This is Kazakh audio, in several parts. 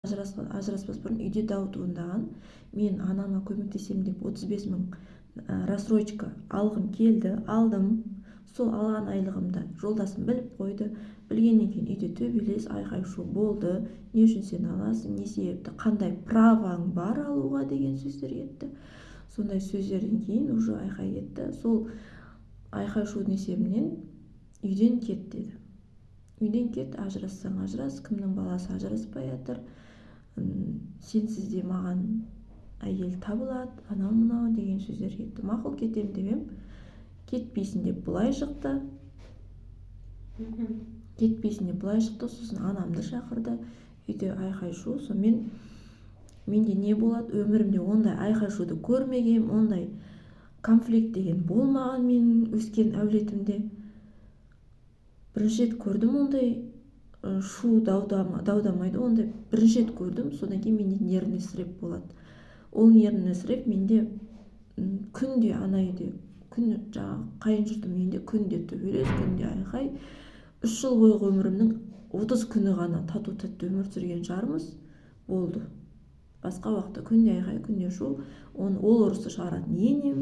ажыраспас бұрын үйде дау туындаған. Мен анама көмектесемін деп 35 000 рассрочка алғым келді, алдым. Сол алған айлығымды жолдасым біліп қойды. Білгеннен кейін үйде төбелес айқай-шу болды. Не үшін сен аласың, не себепті, қандай праваң бар алуға деген сөздер кетті. Сондай сөздерден кейін уже айқай кетті. Сол айқай-шудың есебінен үйден кет деді. Үйден кет, ажырассаң ажырас, кімнің баласы ажыраспай жатыр, сенсіз де маған әйел табылады, анау-мынау деген сөздер кетті. Мақұл, кетем деп кетпейсің деп былай шықты. Сосын анамды шақырды. Үйде айқай-шу. Сонымен менде не болады, өмірімде ондай айқай-шуды көрмегем, ондай конфликт деген болмаған менің өскен әулетімде. Бірінші рет көрдім ондай шу даудамайды, ондай бірінші рет көрдім. Содан кейін менде нервный срыв болады. Ол нервный срыв менде күнде ана үйде, күні жаңағы қайын жұртым үйінде күнде төбелес, күнде айқай. 3 жыл бойғы өмірімнің 30 күні ғана тату-тәтті өмір сүрген шығармыз, болды. Басқа уақытта күнде айқай, күнде шу. Ол ұрысты шығаратын енем.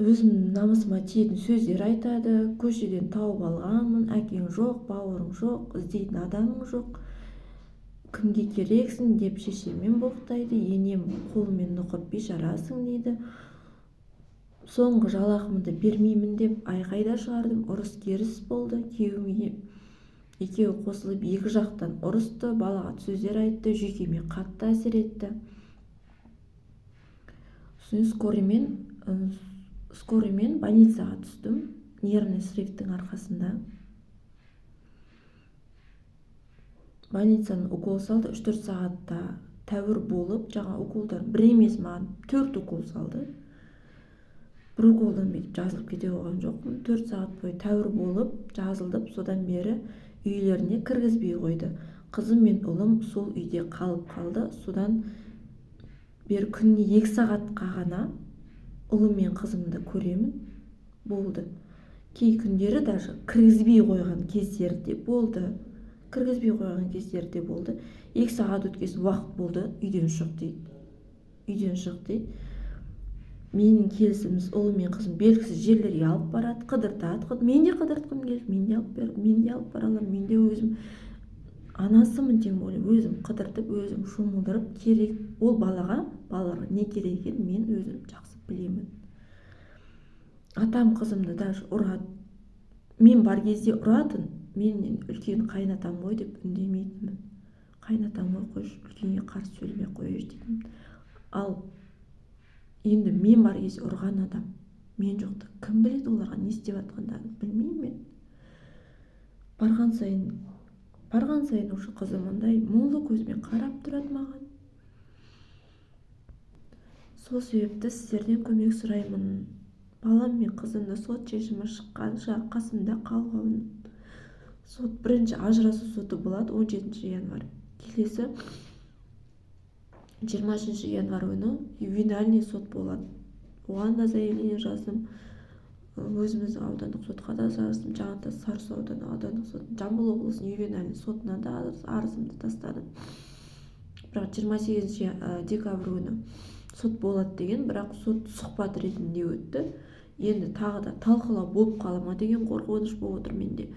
Өзім намысыма тиетін сөздер айтады. Көшеден тауып алғанмын, әкең жоқ, бауырың жоқ, іздейтін адамың жоқ, кімге керексің деп шешеммен боқтайды. Енем қолымен нұқып бейшарасың дейді. Соңғы жалақымды бермеймін деп айқайда шығардым. Ұрыс керіс болды. Күйеуім екеуі қосылып екі жақтан ұрысты, балағат сөздер айтты, жүйкеме қатты әсер етті. Скорыймен больницаға түстім, нервный срывтың арқасында. Больницаның укол салды, 3-4 сағатта тәуір болып, жаңа уколдар бір емес, маған 4 укол салды. Бір уколдан бетіп жазылып кете қойған жоқпын. 4 сағат бойы тәуір болып, жазылдып, содан бері үйлеріне кіргізбей қойды. Қызым мен ұлым сол үйде қалып қалды. Содан бері күніне 2 сағатқа ғана ұлым мен қызымды көремін. Болды. Кей күндері даже кіргізбей қойған кездерде болды. 2 сағат өткесін уақыт болды, үйден шық дейді. Менің келісіміз ұлым мен қызым белгісіз жерлерге алып барады, қыдыртады. Мен де қыдыртқым келіп, мен де алып бара аламын. Мен де өзім анасымын, тем более өзім қыдыртып, өзім шомылдырып, керек ол балаға не керек екенін мен өзім жақсы білемін. Атам қызымды даже ұрады. Мен бар кезде ұратын, менен үлкен қайнатам ғой деп үндемейтінмін. Қайнатам ғой, қойшы, үлкенге қарсы сөйлемей қойшы дейтінмін. Ал енді мен бар кезде ұрған адам, мен жоқта кім біледі оларға не істеп жатқандарын, білмеймін мен. Барған сайын осы қызым ондай мұңлы көзбен қарап тұрады маған. Сол себепті сіздерден көмек сұраймын. Балам мен қызымды сот шешімі шыққанша қасымда қалғанын. Сот бірінші ажырасу соты болады 17 январь. Келесі 20 январь күні ювенальный сот болады. Оған да заявление жаздым. Өзіміздің аудандық сотқа да жаздым. Жаңағыда Сарысу аудандық сот, Жамбыл облысының ювенальный сотына да арызымды тастадым. Бірақ 28 декабрь күні сот болады деген, бірақ сот сұхбат ретінде өтті. Енді тағы да талқылау болып қалама деген қорқыныш болып отыр менде.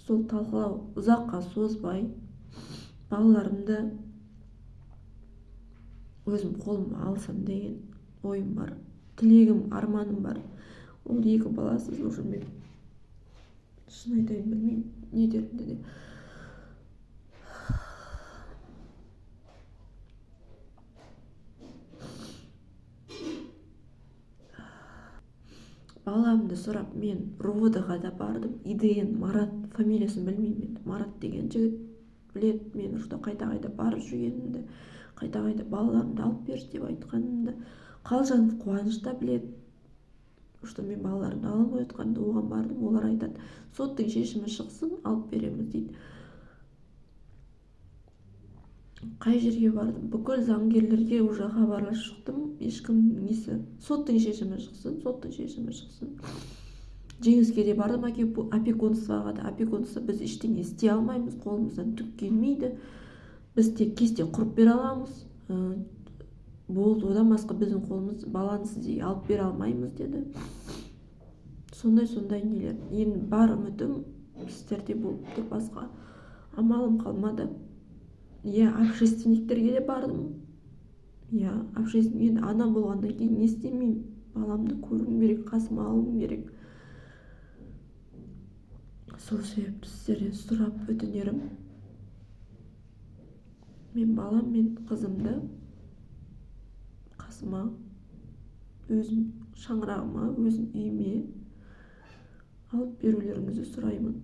Сол талқылау ұзаққа созбай, балаларымды өзім қолыма алсам деген ойым бар, тілегім, арманым бар. Ол 2 баласыз уже мен шын айтайын білмеймін не дерімді де. Баламды сұрап мен ровдға да бардым. ИДН Марат, фамилиясын білмеймін. Марат деген жігіт білет, мен ұшта қайта барып жүргенімді, қайта балаларымды алып берші деп айтқанымды. Қалжанов Қуаныш та білет, ұшта мен балаларымды алмай отқанымды. Оған бардым, олар айтады, соттың шешімі шықсын, алып береміз дейді. Қай жерге бардым, бүкіл заңгерлерге уже хабарласып шықтым. Ешкім несі, соттың шешімі шықсын. жеңіске де бардым опекунствоға да. Опекунство біз ештеңе істей алмаймыз, қолымыздан түк келмейді, біз тек кесте құрып бере аламыз, болды, одан басқа біздің қолымыз баланы сізге алып бере алмаймыз деді. Сондай нелер. Енді бар үмітім сіздерде болып тұр, басқа амалым қалмады. Общественниктерге де бардым. Енді ана болғаннан кейін не істемеймін, баламды көруім керек, қасыма алуым керек. Сол себепті сіздерден сұрап өтінерім, мен балам мен қызымды қасыма, өзім шаңырағыма, өзім үйіме алып берулеріңізді сұраймын.